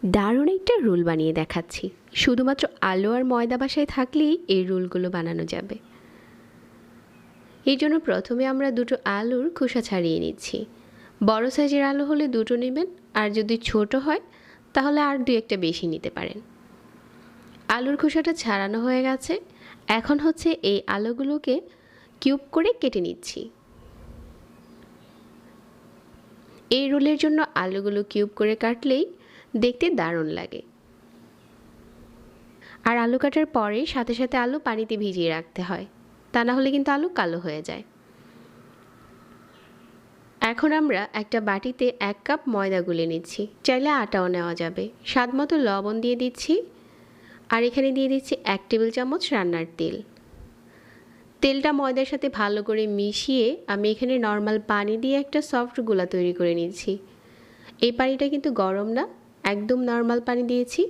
দারুণ একটা রোল বানিয়ে দেখাচ্ছি। শুধুমাত্র আলু আর ময়দা বাসায় থাকলেই এই রোলগুলো বানানো যাবে। এই জন্য প্রথমে আমরা দুটো আলুর খোসা ছাড়িয়ে নিচ্ছি। বড় সাইজের আলু হলে দুটো নেবেন, আর যদি ছোট হয় তাহলে আর দু একটা বেশি নিতে পারেন। আলুর খোসাটা ছাড়ানো হয়ে গেছে। এখন হচ্ছে এই আলুগুলোকে কিউব করে কেটে নিচ্ছি। এই রোলের জন্য আলুগুলো কিউব করে কাটলেই দেখতে দারুণ লাগে। আর আলু কাটার পরে সাথে সাথে আলু পানিতে ভিজিয়ে রাখতে হয়, তা না হলে কিন্তু আলু কালো হয়ে যায়। এখন আমরা একটা বাটিতে 1 কাপ ময়দা গুলে নিচ্ছি, চাইলে আটাও নেওয়া যাবে। স্বাদ মতো লবণ দিয়ে দিচ্ছি, আর এখানে দিয়ে দিচ্ছি 1 টেবিল চামচ রান্নার তেল। তেলটা ময়দার সাথে ভালো করে মিশিয়ে আমি এখানে নর্মাল পানি দিয়ে একটা সফট গোলা তৈরি করে নিচ্ছি। এই পানিটা কিন্তু গরম না, একদম নর্মাল পানি দিয়েছি।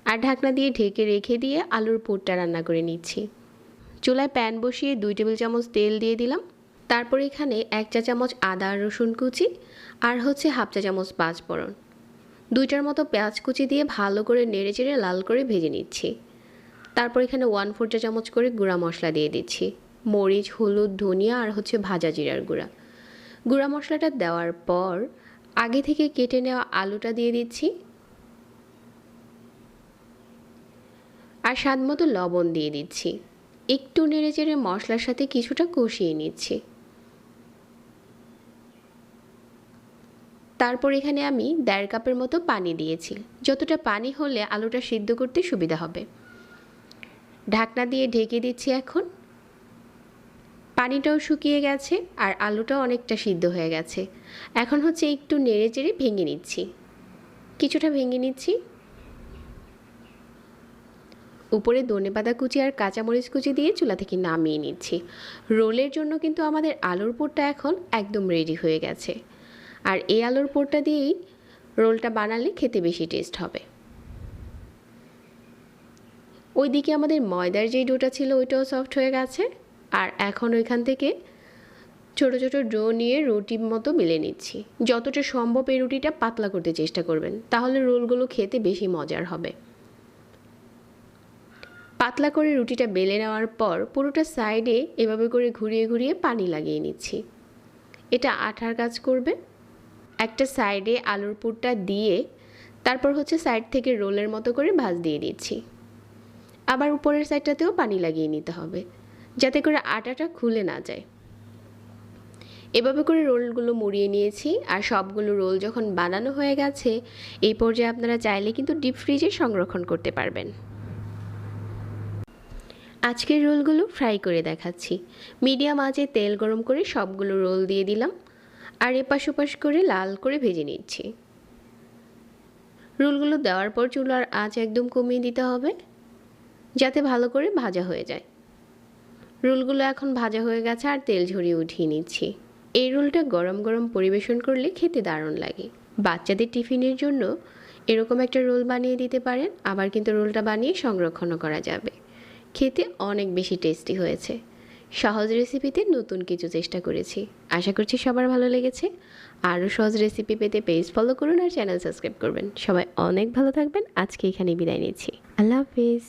আর ঢাকনা দিয়ে ঢেকে রেখে দিয়ে আলুর পুরটা রান্না করে নিচ্ছি। চুলায় প্যান বসিয়ে 2 টেবিল চামচ তেল দিয়ে দিলাম। তারপর এখানে 1 চা চামচ আদা রসুন কুচি আর হচ্ছে 1/2 চা চামচ পাঁচফোড়ন, 2টার মতো পেঁয়াজ কুচি দিয়ে ভালো করে নেড়েচেড়ে লাল করে ভেজে নিচ্ছি। তারপর এখানে 1/4 চা চামচ করে গুঁড়া মশলা দিয়ে দিচ্ছি, মরিচ, হলুদ, ধনিয়া আর হচ্ছে ভাজা জিরার গুঁড়া। গুঁড়া মশলাটা দেওয়ার পর আগে থেকে কেটে নেওয়া আলুটা দিয়ে দিচ্ছি, আর স্বাদ মতো লবণ দিয়ে দিচ্ছি। একটু নেড়েচেড়ে মশলার সাথে কিছুটা কষিয়ে নিচ্ছি। তারপর এখানে আমি 1.5 কাপের মতো পানি দিয়েছি। যতটা পানি হলে আলুটা সিদ্ধ করতে সুবিধা হবে। ঢাকনা দিয়ে ঢেকে দিচ্ছি। এখন পানিটাও শুকিয়ে গেছে আর আলুটাও অনেকটা সিদ্ধ হয়ে গেছে। এখন হচ্ছে একটু নেড়েচেড়ে ভেঙে নিচ্ছি, কিছুটা ভেঙে নিচ্ছি। উপরে ধনেপাতা কুচি আর কাঁচামরিচ কুচি দিয়ে চুলা থেকে নামিয়ে নিচ্ছি। রোলের জন্য কিন্তু আমাদের আলুর পুরটা এখন একদম রেডি হয়ে গেছে। আর এই আলুর পুরটা দিয়েই রোলটা বানালে খেতে বেশি টেস্ট হবে। ওইদিকে আমাদের ময়দার যেই ডোটা ছিল ওইটাও সফট হয়ে গেছে। আর এখন ওইখান থেকে ছোট ছোট ডো নিয়ে রুটির মতো বেলে নিচ্ছি। যতটা সম্ভব এই রুটিটা পাতলা করতে চেষ্টা করবেন, তাহলে রোলগুলো খেতে বেশি মজার হবে। পাতলা করে রুটিটা বেলে নেওয়ার পর পুরোটা সাইডে এভাবে করে ঘুরিয়ে ঘুরিয়ে পানি লাগিয়ে নিচ্ছি। এটা আঠার কাজ করবে। একটা সাইডে আলুর পুরটা দিয়ে তারপর হচ্ছে সাইড থেকে রোলের মতো করে ভাঁজ দিয়ে দিচ্ছি। আবার উপরের সাইডটাতেও পানি লাগিয়ে নিতে হবে, যাতে করে আটাটা খুলে না যায়। এভাবে করে রোলগুলো মুড়িয়ে নিয়েছি। আর সবগুলো রোল যখন বানানো হয়ে গেছে, এই পর্যায়ে আপনারা চাইলে কিন্তু ডিপ ফ্রিজে সংরক্ষণ করতে পারবেন। আজকের রোলগুলো ফ্রাই করে দেখাচ্ছি। মিডিয়াম আঁচে তেল গরম করে সবগুলো রোল দিয়ে দিলাম, আর এপাশ ওপাশ করে লাল করে ভেজে নিচ্ছি। রোলগুলো দেওয়ার পর চুলার আঁচ একদম কমিয়ে দিতে হবে, যাতে ভালো করে ভাজা হয়ে যায়। রোলগুলো এখন ভাজা হয়ে গেছে আর তেল ঝরিয়ে উঠিয়ে নিচ্ছি। এই রোলটা গরম গরম পরিবেশন করলে খেতে দারুণ লাগে। বাচ্চাদের টিফিনের জন্য এরকম একটা রোল বানিয়ে দিতে পারেন, আবার কিন্তু রোলটা বানিয়ে সংরক্ষণও করা যাবে। খেতে অনেক বেশি টেস্টি হয়েছে। সহজ রেসিপিতে নতুন কিছু চেষ্টা করেছি। আশা করছি সবার ভালো লেগেছে। আরও সহজ রেসিপি পেতে পেজ ফলো করুন আর চ্যানেল সাবস্ক্রাইব করবেন। সবাই অনেক ভালো থাকবেন। আজকে এখানেই বিদায় নিচ্ছি। আল্লাহ হাফিজ।